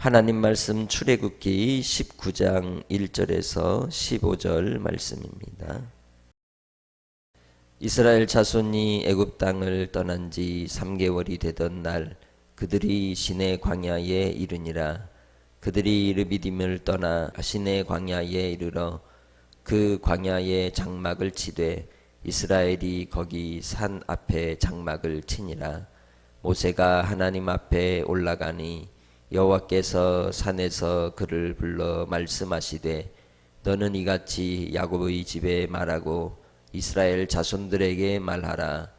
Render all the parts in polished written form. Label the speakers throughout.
Speaker 1: 하나님 말씀 출애굽기 19장 1절에서 15절 말씀입니다. 이스라엘 자손이 애굽 땅을 떠난 지 3개월이 되던 날 그들이 시내 광야에 이르니라. 그들이 르비딤을 떠나 시내 광야에 이르러 그 광야에 장막을 치되 이스라엘이 거기 산 앞에 장막을 치니라. 모세가 하나님 앞에 올라가니 여호와께서 산에서 그를 불러 말씀하시되 너는 이같이 야곱의 집에 말하고 이스라엘 자손들에게 말하라.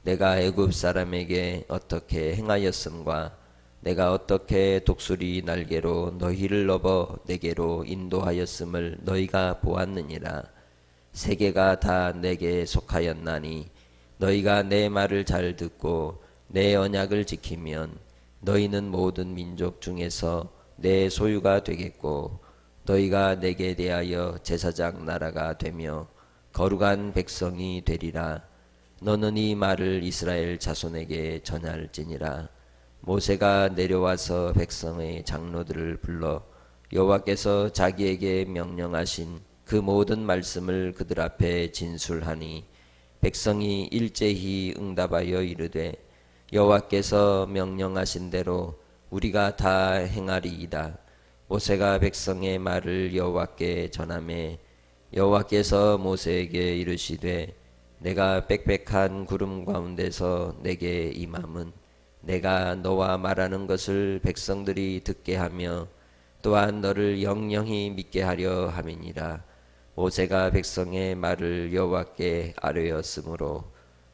Speaker 1: 내가 애굽 사람에게 어떻게 행하였음과 내가 어떻게 독수리 날개로 너희를 넘어 내게로 인도하였음을 너희가 보았느니라. 세계가 다 내게 속하였나니 너희가 내 말을 잘 듣고 내 언약을 지키면 너희는 모든 민족 중에서 내 소유가 되겠고 너희가 내게 대하여 제사장 나라가 되며 거룩한 백성이 되리라. 너는 이 말을 이스라엘 자손에게 전할지니라. 모세가 내려와서 백성의 장로들을 불러 여호와께서 자기에게 명령하신 그 모든 말씀을 그들 앞에 진술하니 백성이 일제히 응답하여 이르되 여호와께서 명령하신 대로 우리가 다 행하리이다. 모세가 백성의 말을 여호와께 전하매 여호와께서 모세에게 이르시되 내가 빽빽한 구름 가운데서 내게 임함은 내가 너와 말하는 것을 백성들이 듣게 하며 또한 너를 영영히 믿게 하려 함이니라. 모세가 백성의 말을 여호와께 아뢰었으므로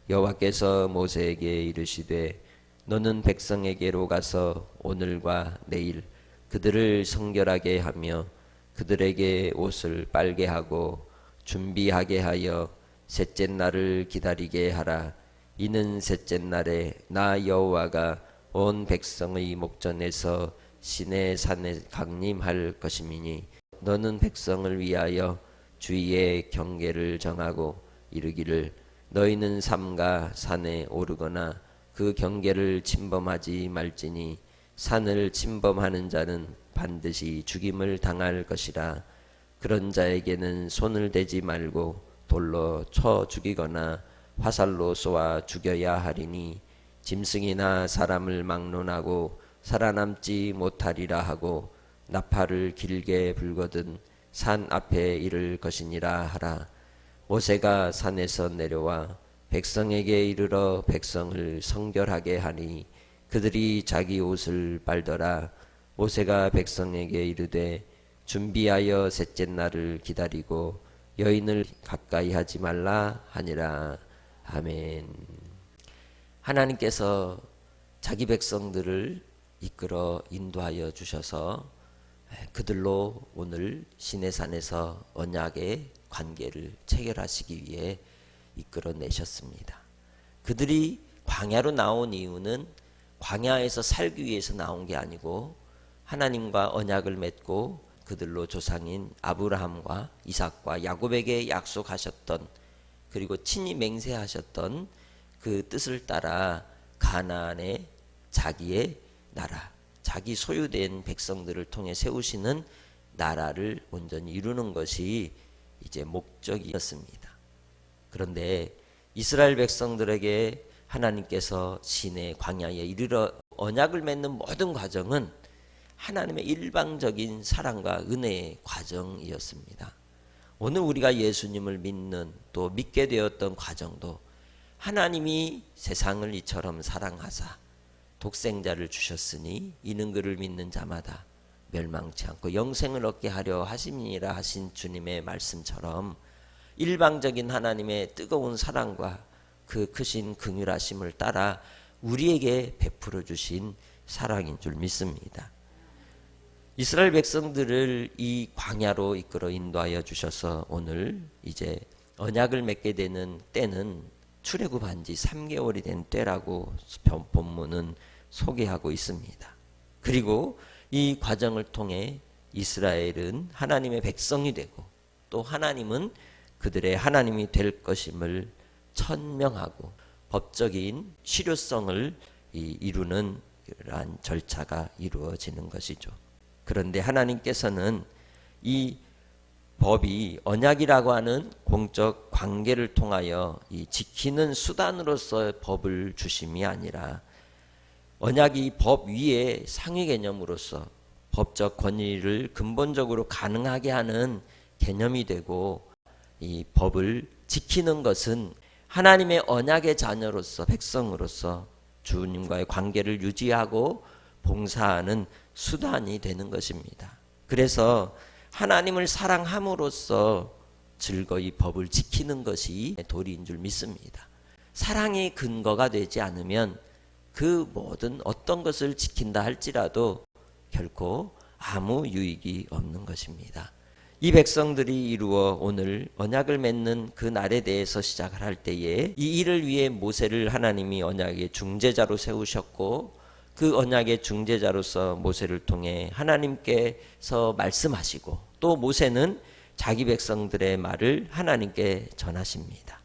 Speaker 1: 여호와께서 모세에게 이르시되 너는 백성에게로 가서 오늘과 내일 그들을 성결하게 하며 그들에게 옷을 빨게 하고 준비하게 하여 셋째 날을 기다리게 하라. 이는 셋째 날에 나 여호와가 온 백성의 목전에서 시내 산에 강림할 것임이니 너는 백성을 위하여 주의의 경계를 정하고 이르기를 너희는 삼가 산에 오르거나 그 경계를 침범하지 말지니 산을 침범하는 자는 반드시 죽임을 당할 것이라. 그런 자에게는 손을 대지 말고 돌로 쳐 죽이거나 화살로 쏘아 죽여야 하리니 짐승이나 사람을 막론하고 살아남지 못하리라 하고 나팔을 길게 불거든 산 앞에 이를 것이니라 하라. 모세가 산에서 내려와 백성에게 이르러 백성을 성결하게 하니 그들이 자기 옷을 빨더라. 모세가 백성에게 이르되 준비하여 셋째 날을 기다리고 여인을 가까이 하지 말라 하니라. 아멘. 하나님께서 자기 백성들을 이끌어 인도하여 주셔서 그들로 오늘 시내산에서 언약의 관계를 체결하시기 위해 이끌어내셨습니다. 그들이 광야로 나온 이유는 광야에서 살기 위해서 나온 게 아니고 하나님과 언약을 맺고 그들로 조상인 아브라함과 이삭과 야곱에게 약속하셨던 그리고 친히 맹세하셨던 그 뜻을 따라 가나안의 자기의 나라, 자기 소유된 백성들을 통해 세우시는 나라를 온전히 이루는 것이 이제 목적이었습니다. 그런데 이스라엘 백성들에게 하나님께서 시내 광야에 이르러 언약을 맺는 모든 과정은 하나님의 일방적인 사랑과 은혜의 과정이었습니다. 오늘 우리가 예수님을 믿는 또 믿게 되었던 과정도 하나님이 세상을 이처럼 사랑하사 독생자를 주셨으니 이는 그를 믿는 자마다 멸망치 않고 영생을 얻게 하려 하심이니라 하신 주님의 말씀처럼 일방적인 하나님의 뜨거운 사랑과 그 크신 긍휼하심을 따라 우리에게 베풀어 주신 사랑인 줄 믿습니다. 이스라엘 백성들을 이 광야로 이끌어 인도하여 주셔서 오늘 이제 언약을 맺게 되는 때는 출애굽한 지 3개월이 된 때라고 본문은 소개하고 있습니다. 그리고 이 과정을 통해 이스라엘은 하나님의 백성이 되고 또 하나님은 그들의 하나님이 될 것임을 천명하고 법적인 실효성을 이루는 그러한 절차가 이루어지는 것이죠. 그런데 하나님께서는 이 법이 언약이라고 하는 공적 관계를 통하여 이 지키는 수단으로서 법을 주심이 아니라 언약이 법 위에 상위 개념으로서 법적 권위를 근본적으로 가능하게 하는 개념이 되고, 이 법을 지키는 것은 하나님의 언약의 자녀로서 백성으로서 주님과의 관계를 유지하고 봉사하는 수단이 되는 것입니다. 그래서 하나님을 사랑함으로써 즐거이 법을 지키는 것이 도리인 줄 믿습니다. 사랑이 근거가 되지 않으면 그 모든 어떤 것을 지킨다 할지라도 결코 아무 유익이 없는 것입니다. 이 백성들이 이루어 오늘 언약을 맺는 그 날에 대해서 시작을 할 때에 이 일을 위해 모세를 하나님이 언약의 중재자로 세우셨고, 그 언약의 중재자로서 모세를 통해 하나님께서 말씀하시고, 또 모세는 자기 백성들의 말을 하나님께 전하십니다.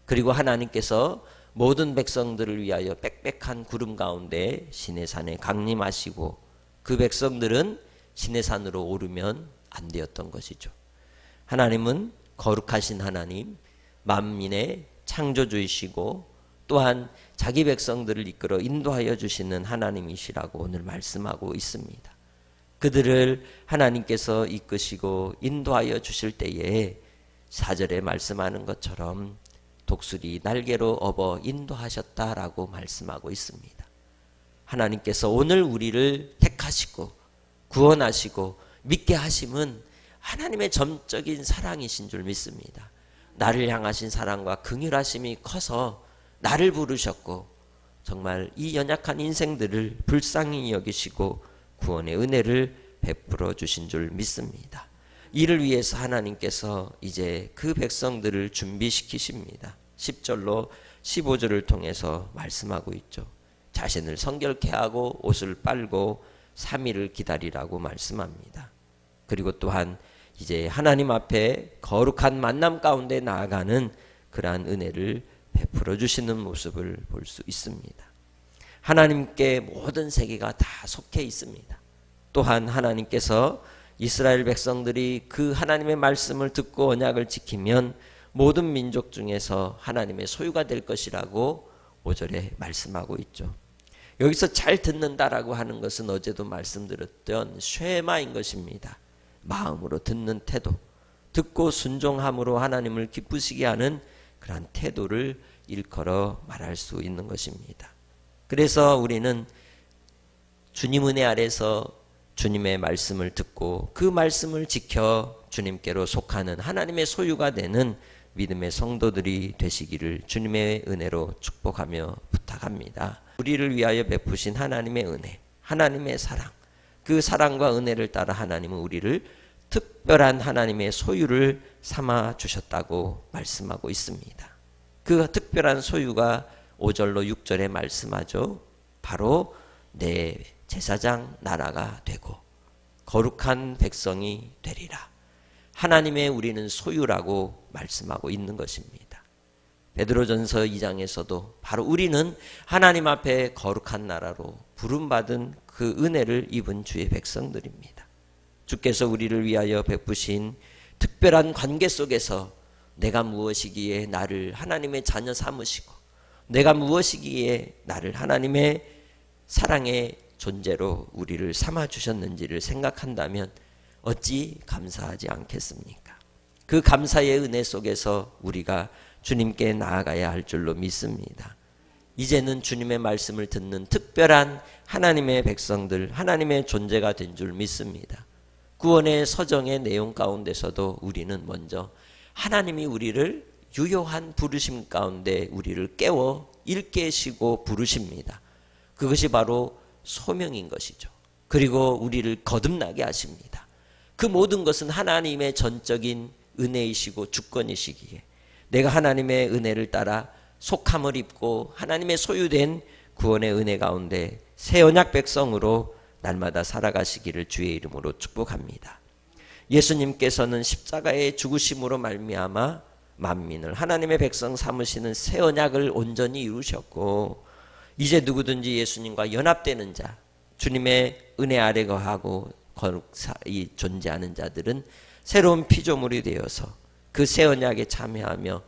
Speaker 1: 그리고 하나님께서 모든 백성들을 위하여 빽빽한 구름 가운데 시내산에 강림하시고, 그 백성들은 시내산으로 오르면 안 되었던 것이죠. 하나님은 거룩하신 하나님, 만민의 창조주이시고 또한 자기 백성들을 이끌어 인도하여 주시는 하나님이시라고 오늘 말씀하고 있습니다. 그들을 하나님께서 이끄시고 인도하여 주실 때에 4절에 말씀하는 것처럼 독수리 날개로 업어 인도하셨다라고 말씀하고 있습니다. 하나님께서 오늘 우리를 택하시고 구원하시고 믿게 하심은 하나님의 점적인 사랑이신 줄 믿습니다. 나를 향하신 사랑과 긍휼하심이 커서 나를 부르셨고, 정말 이 연약한 인생들을 불쌍히 여기시고 구원의 은혜를 베풀어 주신 줄 믿습니다. 이를 위해서 하나님께서 이제 그 백성들을 준비시키십니다. 10절로 15절을 통해서 말씀하고 있죠. 자신을 성결케 하고 옷을 빨고 3일을 기다리라고 말씀합니다. 그리고 또한 이제 하나님 앞에 거룩한 만남 가운데 나아가는 그러한 은혜를 베풀어 주시는 모습을 볼 수 있습니다. 하나님께 모든 세계가 다 속해 있습니다. 또한 하나님께서 이스라엘 백성들이 그 하나님의 말씀을 듣고 언약을 지키면 모든 민족 중에서 하나님의 소유가 될 것이라고 5절에 말씀하고 있죠. 여기서 잘 듣는다라고 하는 것은 어제도 말씀드렸던 쉐마인 것입니다. 마음으로 듣는 태도, 듣고 순종함으로 하나님을 기쁘시게 하는 그러한 태도를 일컬어 말할 수 있는 것입니다. 그래서 우리는 주님 은혜 아래서 주님의 말씀을 듣고 그 말씀을 지켜 주님께로 속하는 하나님의 소유가 되는 믿음의 성도들이 되시기를 주님의 은혜로 축복하며 부탁합니다. 우리를 위하여 베푸신 하나님의 은혜, 하나님의 사랑, 그 사랑과 은혜를 따라 하나님은 우리를 특별한 하나님의 소유를 삼아 주셨다고 말씀하고 있습니다. 그 특별한 소유가 5절로 6절에 말씀하죠. 바로 내 제사장 나라가 되고 거룩한 백성이 되리라. 하나님의 우리는 소유라고 말씀하고 있는 것입니다. 베드로전서 2장에서도 바로 우리는 하나님 앞에 거룩한 나라로 부름받은 그 은혜를 입은 주의 백성들입니다. 주께서 우리를 위하여 베푸신 특별한 관계 속에서 내가 무엇이기에 나를 하나님의 자녀 삼으시고, 내가 무엇이기에 나를 하나님의 사랑의 존재로 우리를 삼아 주셨는지를 생각한다면 어찌 감사하지 않겠습니까? 그 감사의 은혜 속에서 우리가 주님께 나아가야 할 줄로 믿습니다. 이제는 주님의 말씀을 듣는 특별한 하나님의 백성들, 하나님의 존재가 된 줄 믿습니다. 구원의 서정의 내용 가운데서도 우리는 먼저 하나님이 우리를 유효한 부르심 가운데 우리를 깨워 일깨시고 부르십니다. 그것이 바로 소명인 것이죠. 그리고 우리를 거듭나게 하십니다. 그 모든 것은 하나님의 전적인 은혜이시고 주권이시기에 내가 하나님의 은혜를 따라 속함을 입고 하나님의 소유된 구원의 은혜 가운데 새 언약 백성으로 날마다 살아가시기를 주의 이름으로 축복합니다. 예수님께서는 십자가의 죽으심으로 말미암아 만민을 하나님의 백성 삼으시는 새 언약을 온전히 이루셨고, 이제 누구든지 예수님과 연합되는 자, 주님의 은혜 아래 거하고 이 존재하는 자들은 새로운 피조물이 되어서 그 새 언약에 참여하며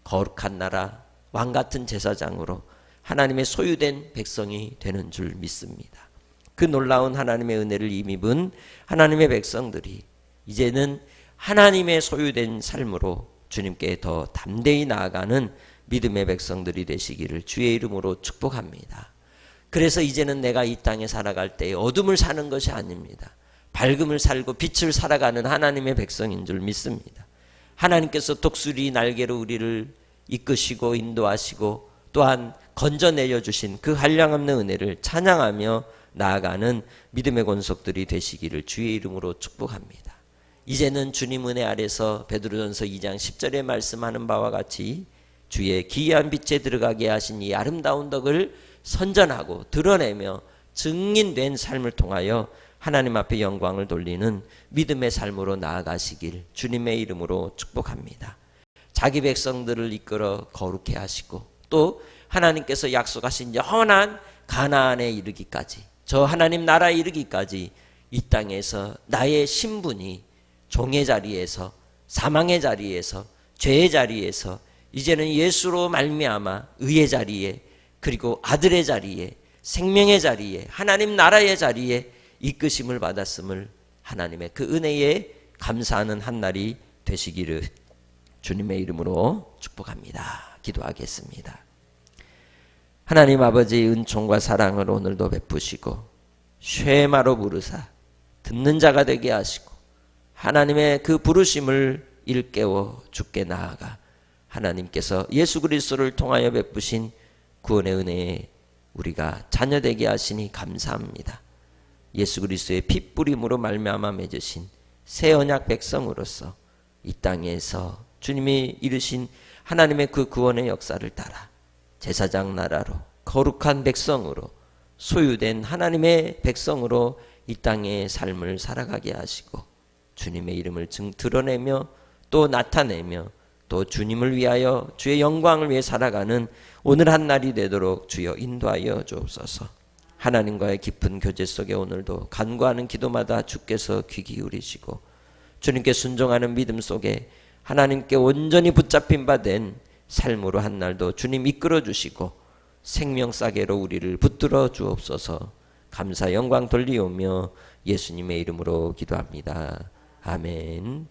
Speaker 1: 거룩한 나라 왕 같은 제사장으로 하나님의 소유된 백성이 되는 줄 믿습니다. 그 놀라운 하나님의 은혜를 힘입은 하나님의 백성들이 이제는 하나님의 소유된 삶으로 주님께 더 담대히 나아가는 믿음의 백성들이 되시기를 주의 이름으로 축복합니다. 그래서 이제는 내가 이 땅에 살아갈 때 어둠을 사는 것이 아닙니다. 밝음을 살고 빛을 살아가는 하나님의 백성인 줄 믿습니다. 하나님께서 독수리 날개로 우리를 이끄시고 인도하시고 또한 건져내려 주신 그 한량없는 은혜를 찬양하며 나아가는 믿음의 권속들이 되시기를 주의 이름으로 축복합니다. 이제는 주님 은혜 아래서 베드로전서 2장 10절에 말씀하는 바와 같이 주의 기이한 빛에 들어가게 하신 이 아름다운 덕을 선전하고 드러내며 증인된 삶을 통하여 하나님 앞에 영광을 돌리는 믿음의 삶으로 나아가시길 주님의 이름으로 축복합니다. 자기 백성들을 이끌어 거룩해 하시고 또 하나님께서 약속하신 영원한 가나안에 이르기까지 저 하나님 나라에 이르기까지 이 땅에서 나의 신분이 종의 자리에서 사망의 자리에서 죄의 자리에서 이제는 예수로 말미암아 의의 자리에 그리고 아들의 자리에 생명의 자리에 하나님 나라의 자리에 이끄심을 받았음을 하나님의 그 은혜에 감사하는 한날이 되시기를 주님의 이름으로 축복합니다. 기도하겠습니다. 하나님 아버지의 은총과 사랑을 오늘도 베푸시고 쉐마로 부르사 듣는 자가 되게 하시고 하나님의 그 부르심을 일깨워 주께 나아가 하나님께서 예수 그리스도를 통하여 베푸신 구원의 은혜에 우리가 자녀되게 하시니 감사합니다. 예수 그리스도의 핏뿌림으로 말미암아 맺으신 새 언약 백성으로서 이 땅에서 주님이 이루신 하나님의 그 구원의 역사를 따라 제사장 나라로 거룩한 백성으로 소유된 하나님의 백성으로 이 땅의 삶을 살아가게 하시고 주님의 이름을 드러내며 또 나타내며 또 주님을 위하여 주의 영광을 위해 살아가는 오늘 한 날이 되도록 주여 인도하여 주옵소서. 하나님과의 깊은 교제 속에 오늘도 간구하는 기도마다 주께서 귀 기울이시고 주님께 순종하는 믿음 속에 하나님께 온전히 붙잡힌 바 된 삶으로 한 날도 주님 이끌어 주시고 생명싸개로 우리를 붙들어 주옵소서. 감사 영광 돌리오며 예수님의 이름으로 기도합니다. 아멘.